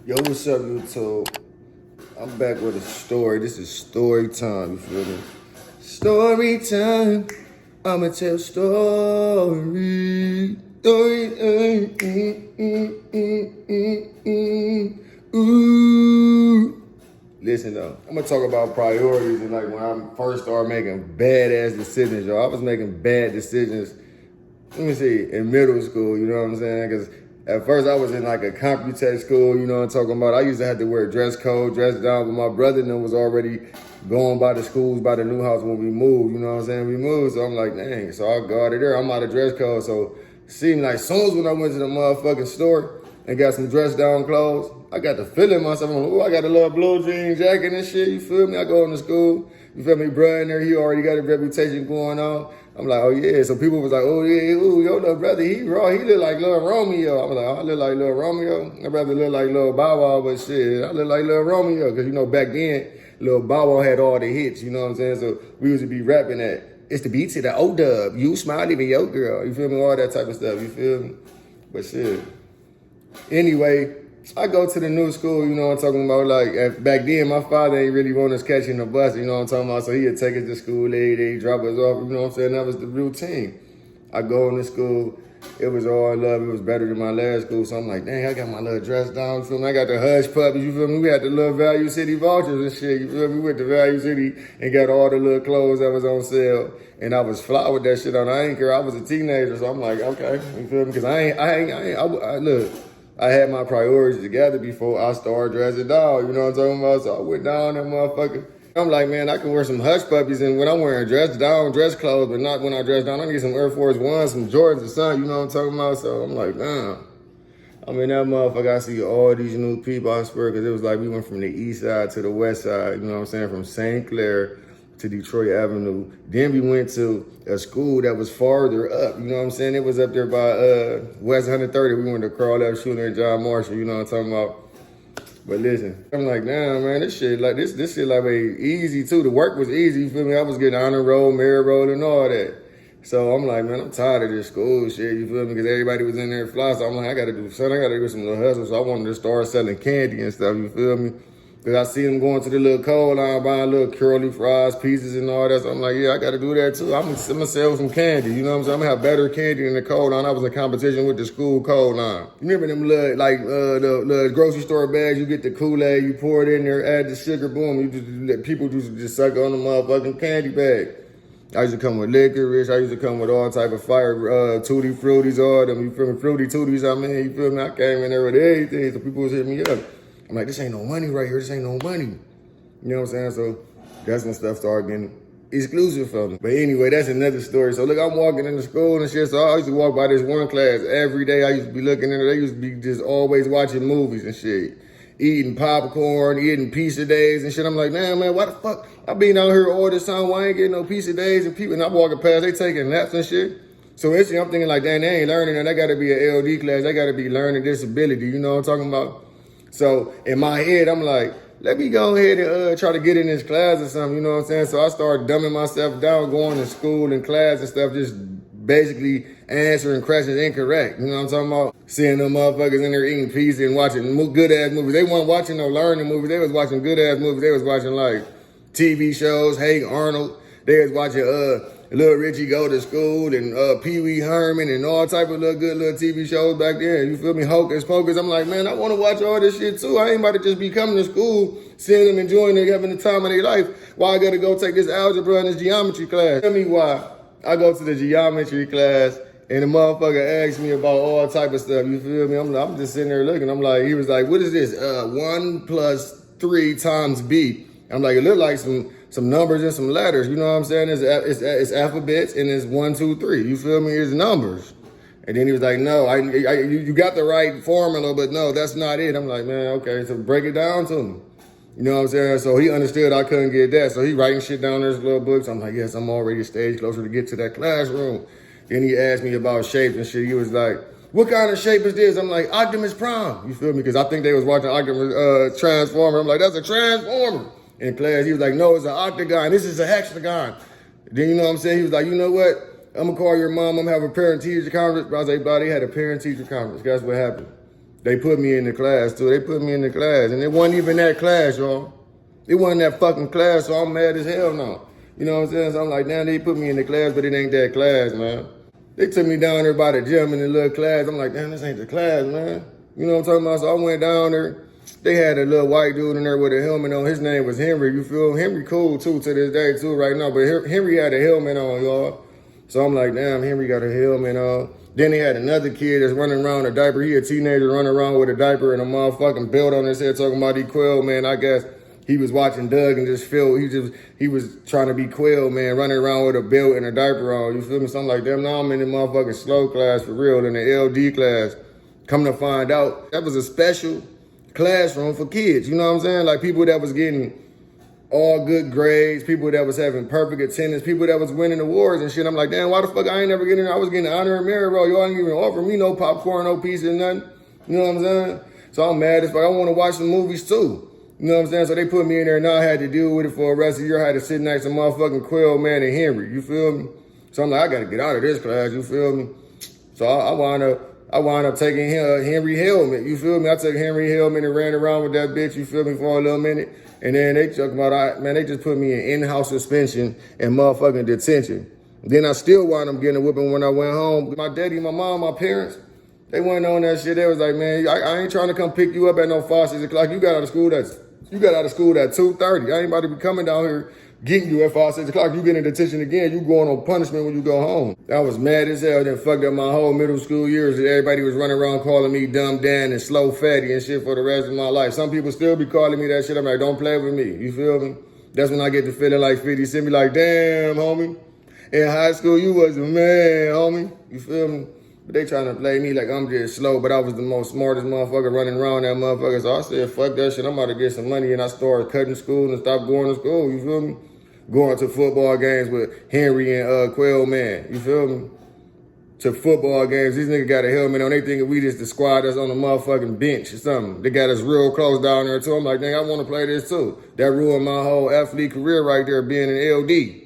Yo, what's up, YouTube? I'm back with a story. This is story time, you feel me? Story time. I'ma tell story. Ooh. Listen though, I'm gonna talk about priorities and like when I first started making badass decisions, y'all. I was making bad decisions, let me see, in middle school, you know what I'm saying? Because at first I was in like a Computech school, you know what I'm talking about? I used to have to wear dress code, dress down, but my brother and them was already going by the schools, by the new house when we moved, you know what I'm saying? We moved, so I'm like, dang, so I got it there. I'm out of dress code, so it seemed like as soon as when I went to the motherfucking store and got some dress down clothes, I got to feeling myself. I'm like, oh, I got a little blue jean jacket and shit, you feel me? I go into school, you feel me? Bruh in there, he already got a reputation going on. I'm like, oh yeah. So people was like, oh yeah, ooh, your little brother, he raw. He look like Lil Romeo. I was like, oh, I look like Lil Romeo. My brother look like Lil Bow Wow, but shit, I look like Lil Romeo. Because, you know, back then, Lil Bow Wow had all the hits, you know what I'm saying? So we used to be rapping that. It's the beat to the O-dub. You smile, even your girl. You feel me? All that type of stuff. You feel me? But shit. Anyway, I go to the new school, you know what I'm talking about? Like, back then, my father ain't really want us catching the bus, you know what I'm talking about? So he'd take us to school every day, drop us off, you know what I'm saying? That was the routine. I go into school, it was all love, it was better than my last school, so I'm like, dang, I got my little dress down, you feel me? I got the hush puppies, you feel me? We had the little Value City vouchers and shit, you feel me? We went to Value City and got all the little clothes that was on sale, and I was fly with that shit on. I ain't care, I was a teenager, so I'm like, okay, you feel me? Because look, I had my priorities together before I started dressing down, you know what I'm talking about? So I went down that motherfucker. I'm like, man, I can wear some hush puppies, and when I'm wearing dress down, dress clothes, but not when I dress down. I can get some Air Force Ones, some Jordans or something, you know what I'm talking about? So I'm like, damn. I'm in that motherfucker, I see all these new people, I swear, because it was like we went from the east side to the west side, you know what I'm saying? From St. Clair to Detroit Avenue. Then we went to a school that was farther up, you know what I'm saying? It was up there by West 130. We went to Carl F. Schuler and John Marshall, you know what I'm talking about? But listen, I'm like, damn, man, this shit like this shit like easy too. The work was easy, you feel me? I was getting honor roll, merit roll, and all that. So I'm like, man, I'm tired of this school shit, you feel me? Because everybody was in there fly. So I'm like, I gotta do something. I gotta do some little hustle. So I wanted to start selling candy and stuff, you feel me? Because I see them going to the little cold line, buying little curly fries, pieces, and all that. So I'm like, yeah, I got to do that too. I'm gonna sell some candy. You know what I'm saying? I'm gonna have better candy than the cold line. I was in competition with the school cold line. You remember them little, like the grocery store bags? You get the Kool-Aid, you pour it in there, add the sugar, boom. You just let people just suck on the motherfucking candy bag. I used to come with licorice. I used to come with all type of fire, tutti fruities, all them. You feel me? Fruity tooties. I mean, you feel me? I came in there with everything. So people was hitting me up. I'm like, this ain't no money right here. This ain't no money. You know what I'm saying? So that's when stuff started getting exclusive for me. But anyway, that's another story. So look, I'm walking into school and shit. So I used to walk by this one class every day. I used to be looking in there. They used to be just always watching movies and shit. Eating popcorn, eating pizza days and shit. I'm like, man, why the fuck? I been out here all this time. Why I ain't getting no pizza days? And people, and I'm walking past, they taking naps and shit. So instantly I'm thinking like, damn, they ain't learning. And they got to be an LD class. They got to be learning disability. You know what I'm talking about? So in my head, I'm like, let me go ahead and try to get in this class or something, you know what I'm saying? So I started dumbing myself down, going to school and class and stuff, just basically answering questions incorrect. You know what I'm talking about? Seeing them motherfuckers in there eating pizza and watching good-ass movies. They weren't watching no learning movies. They was watching good-ass movies. They was watching, like, TV shows, Hey Arnold. They was watching Little Richie Go to School and Pee Wee Herman and all type of little good little TV shows back then. You feel me? Hocus Pocus. I'm like, man, I want to watch all this shit too. I ain't about to just be coming to school, seeing them enjoying it, having the time of their life. Why I got to go take this algebra and this geometry class? Tell me why I go to the geometry class and the motherfucker asked me about all type of stuff. You feel me? I'm just sitting there looking. I'm like, he was like, what is this? 1 + 3 × B. I'm like, it look like some numbers and some letters. You know what I'm saying? It's alphabets and it's 1, 2, 3. You feel me? It's numbers. And then he was like, no, you got the right formula, but no, that's not it. I'm like, man, okay, so break it down to me. You know what I'm saying? So he understood I couldn't get that. So he writing shit down in his little books. I'm like, yes, I'm already a stage closer to get to that classroom. Then he asked me about shapes and shit. He was like, what kind of shape is this? I'm like, Optimus Prime. You feel me? Because I think they was watching Optimus Transformer. I'm like, that's a Transformer. In class, he was like, no, it's an octagon. This is a hexagon. Then, you know what I'm saying? He was like, you know what? I'm going to call your mom. I'm going to have a parent-teacher conference. But I was like, buddy, had a parent-teacher conference. Guess what happened? They put me in the class too. They put me in the class. And it wasn't even that class, y'all. It wasn't that fucking class, so I'm mad as hell now. You know what I'm saying? So I'm like, damn, they put me in the class, but it ain't that class, man. They took me down there by the gym in the little class. I'm like, damn, this ain't the class, man. You know what I'm talking about? So I went down there. They had a little white dude in there with a helmet on. His name was Henry, you feel? Henry cool, too, to this day, too, right now. But Henry had a helmet on, y'all. So I'm like, damn, Henry got a helmet on. Then they had another kid that's running around in a diaper. He a teenager running around with a diaper and a motherfucking belt on his head talking about he Quell, man. I guess he was watching Doug and just felt he was trying to be Quell, man, running around with a belt and a diaper on. You feel me? Something like that. Now I'm in the motherfucking slow class for real, in the LD class. Come to find out, that was a special classroom for kids. You know what I'm saying? Like people that was getting all good grades, people that was having perfect attendance, people that was winning awards and shit. I'm like, damn, why the fuck I ain't never getting? I was getting honor and merit roll. Y'all ain't even offer me no popcorn, no pizza, nothing. You know what I'm saying? So I'm mad as fuck. I want to watch some movies too. You know what I'm saying? So they put me in there and now I had to deal with it for the rest of the year. I had to sit next to motherfucking Quell, man, and Henry. You feel me? So I'm like, I got to get out of this class. You feel me? So I wound up taking Henry helmet. You feel me? I took Henry helmet and ran around with that bitch. You feel me? For a little minute. And then they talking about, man, they just put me in in-house suspension and motherfucking detention. Then I still wound up getting a whipping when I went home. My daddy, my mom, my parents, they went on that shit. They was like, man, I ain't trying to come pick you up at no 5, 6 o'clock. You got out of school at 2:30. I ain't about to be coming down here getting you at 5, 6 o'clock. You get in detention again. You going on punishment when you go home. I was mad as hell. Then fucked up my whole middle school years. Everybody was running around calling me dumb Dan and slow fatty and shit for the rest of my life. Some people still be calling me that shit. I'm like, don't play with me. You feel me? That's when I get to feeling like 50 Cent. Be like, damn, homie. In high school, you was a man, homie. You feel me? But they trying to play me like I'm just slow, but I was the most smartest motherfucker running around that motherfucker. So I said, fuck that shit. I'm about to get some money. And I started cutting school and stopped going to school. You feel me? Going to football games with Henry and Quell, man. You feel me? To football games. These niggas got a helmet on. They thinking we just the squad that's on the motherfucking bench or something. They got us real close down there too. I'm like, dang, I want to play this too. That ruined my whole athlete career right there being an LD.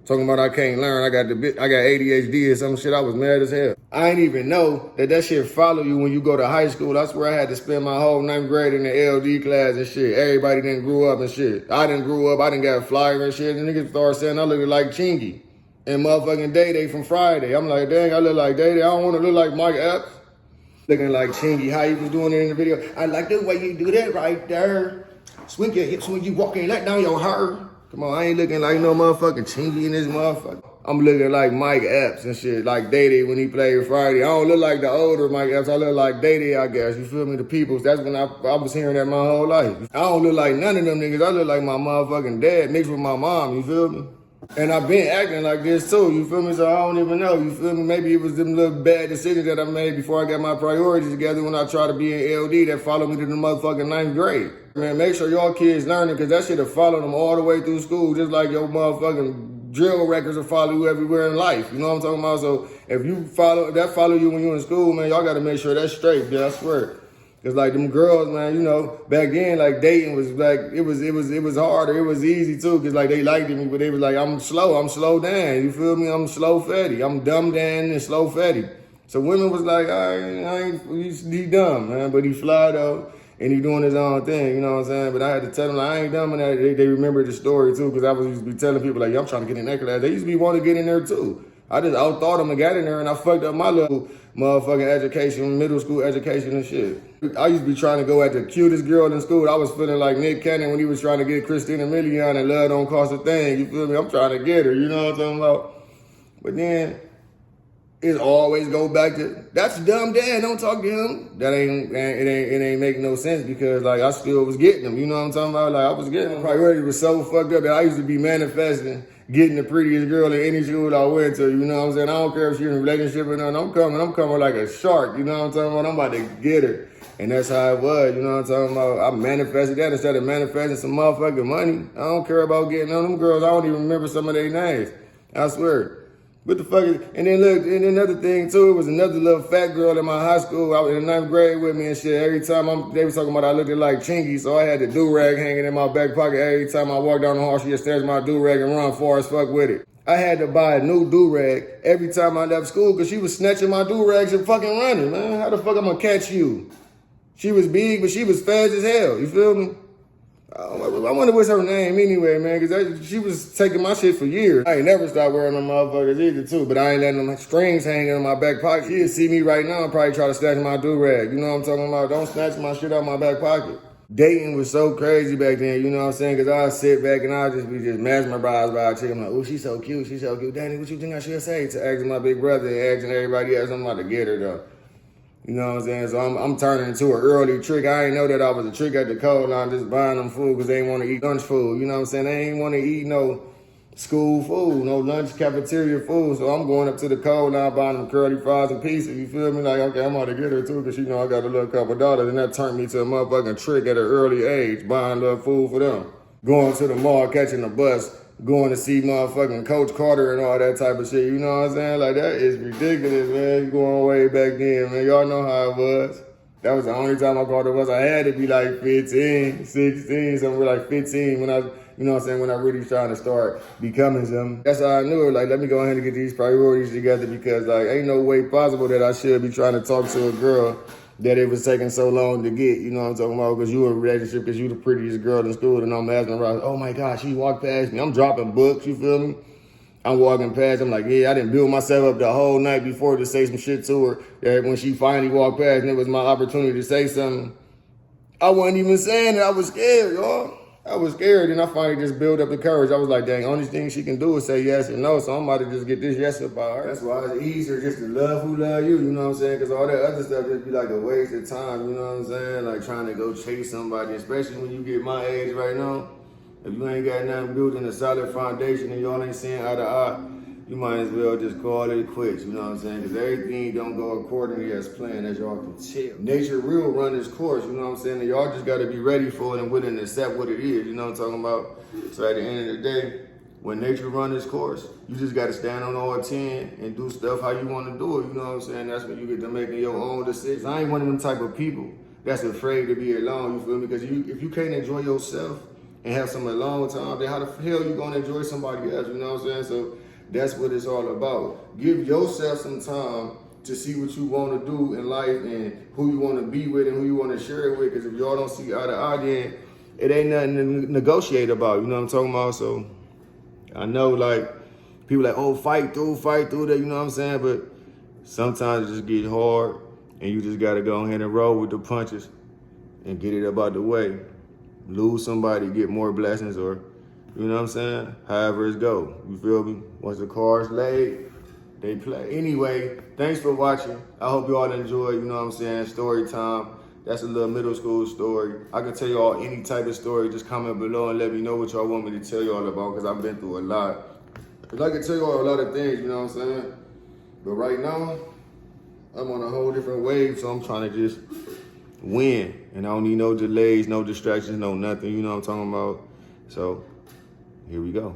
Talking about I can't learn. I got ADHD or some shit. I was mad as hell. I ain't even know that shit follow you when you go to high school. That's where I had to spend my whole 9th grade in the LD class and shit. Everybody didn't grow up and shit. I didn't grow up. I didn't got a flyer and shit. And niggas started saying I looked like Chingy and motherfucking Day Day from Friday. I'm like, dang, I look like Day Day. I don't want to look like Mike Epps. Looking like Chingy. How you was doing it in the video. I like the way you do that right there. Swing your hips when you walk and let down your hair. Come on, I ain't looking like no motherfucking Chingy in this motherfucker. I'm looking like Mike Epps and shit, like Day-Day when he played Friday. I don't look like the older Mike Epps. I look like Day-Day, I guess. You feel me? The peoples. That's when I was hearing that my whole life. I don't look like none of them niggas. I look like my motherfucking dad mixed with my mom. You feel me? And I've been acting like this too. You feel me? So I don't even know. You feel me? Maybe it was them little bad decisions that I made before I got my priorities together when I tried to be in LD that followed me to the motherfucking 9th grade. Man, make sure y'all kids learning because that shit will follow them all the way through school just like your motherfucking drill records will follow you everywhere in life. You know what I'm talking about? So if that follow you when you in school, man, y'all got to make sure that's straight, yeah, I swear. Cause like them girls, man, you know, back then, like dating was like, it was harder. It was easy too. Cause like they liked me, but they was like, I'm slow down. You feel me? I'm slow fatty. I'm dumb down and slow fatty. So women was like, he dumb, man, but he fly though. And he doing his own thing, you know what I'm saying? But I had to tell them, I ain't dumb, and they remember the story too, because I used to be telling people, like, I'm trying to get in that class. They used to be wanting to get in there too. I just outthought them and got in there, and I fucked up my little motherfucking education, middle school education and shit. I used to be trying to go at the cutest girl in school. I was feeling like Nick Cannon when he was trying to get Christina Milian and Love Don't Cost a Thing, you feel me? I'm trying to get her, you know what I'm talking about? But then, it always go back to, that's dumb dad, don't talk to him. It ain't making no sense because like I still was getting them, you know what I'm talking about? Like I was getting them. Priority was so fucked up that I used to be manifesting getting the prettiest girl in any school I went to, you know what I'm saying? I don't care if she's in a relationship or nothing, I'm coming like a shark, you know what I'm talking about? I'm about to get her. And that's how it was, you know what I'm talking about? I manifested that instead of manifesting some motherfucking money. I don't care about getting on them girls, I don't even remember some of their names. I swear. What the fuck is, and then look, and another thing too, it was another little fat girl in my high school. I was in the 9th grade with me and shit. Every time they was talking about I looked like Chingy, so I had the do-rag hanging in my back pocket. Every time I walk down the hall, she just snatch my do-rag and run far as fuck with it. I had to buy a new do-rag every time I left school because she was snatching my do-rags and fucking running, man. How the fuck I'm gonna catch you? She was big, but she was fast as hell. You feel me? I wonder what's her name anyway, man, because she was taking my shit for years. I ain't never stopped wearing them motherfuckers either, too, but I ain't letting them strings hanging in my back pocket. She'll see me right now and probably try to snatch my do-rag. You know what I'm talking about? Don't snatch my shit out my back pocket. Dating was so crazy back then, you know what I'm saying? Because I'd sit back and I'd just be mesmerized by a chick. I'm like, oh, she's so cute, she's so cute. Danny, what you think I should say? To asking my big brother and asking everybody else, I'm about to get her, though. You know what I'm saying? So I'm turning into an early trick. I didn't know that I was a trick at the code line, just buying them food because they didn't want to eat lunch food. You know what I'm saying? They ain't want to eat no school food, no lunch cafeteria food. So I'm going up to the code line buying them curly fries and pizza. You feel me? Like, okay, I'm about to get her too because, you know, I got a little couple dollars. And that turned me to a motherfucking trick at an early age, buying little food for them. Going to the mall, catching the bus, going to see motherfucking Coach Carter and all that type of shit. You know what I'm saying? Like, that is ridiculous, man. Going way back then, man. Y'all know how it was. That was the only time I caught it was. I had to be like 15, 16, somewhere like 15 when I, you know what I'm saying, when I really trying to start becoming something. That's how I knew it. Like, let me go ahead and get these priorities together because, like, ain't no way possible that I should be trying to talk to a girl that it was taking so long to get, you know what I'm talking about? Because you in a relationship, because you the prettiest girl in school, and I'm mesmerized. Oh my gosh, she walked past me. I'm dropping books, you feel me? I'm walking past, I'm like, yeah, I didn't build myself up the whole night before to say some shit to her. That when she finally walked past and it was my opportunity to say something, I wasn't even saying it. I was scared, y'all. I was scared, and I finally just built up the courage. I was like, dang, only thing she can do is say yes and no, so I'm about to just get this yes about her. That's why it's easier just to love who love you, you know what I'm saying? Because all that other stuff just be like a waste of time, you know what I'm saying? Like trying to go chase somebody, especially when you get my age right now. If you ain't got nothing built in a solid foundation and y'all ain't seeing eye to eye, you might as well just call it quits, you know what I'm saying? Because everything don't go accordingly as planned, as y'all can tell. Nature will run its course, you know what I'm saying? And y'all just got to be ready for it and willing to accept what it is, you know what I'm talking about? So at the end of the day, when nature run its course, you just got to stand on all 10 and do stuff how you want to do it, you know what I'm saying? That's when you get to making your own decisions. I ain't one of them type of people that's afraid to be alone, you feel me? Because if you can't enjoy yourself and have some alone time, then how the hell you going to enjoy somebody else, you know what I'm saying? So that's what it's all about. Give yourself some time to see what you want to do in life and who you want to be with and who you want to share it with. Because if y'all don't see eye to eye, then it ain't nothing to negotiate about. You know what I'm talking about? So I know, like, people like, oh, fight through that. You know what I'm saying? But sometimes it just get hard, and you just got to go ahead and roll with the punches and get it up out the way. Lose somebody, get more blessings, or you know what I'm saying? However it go, you feel me? Once the card's laid, they play. Anyway, thanks for watching. I hope you all enjoy, you know what I'm saying, story time. That's a little middle school story. I can tell y'all any type of story. Just comment below and let me know what y'all want me to tell y'all about because I've been through a lot. Because I can tell y'all a lot of things, you know what I'm saying? But right now, I'm on a whole different wave, so I'm trying to just win. And I don't need no delays, no distractions, no nothing, you know what I'm talking about? So here we go.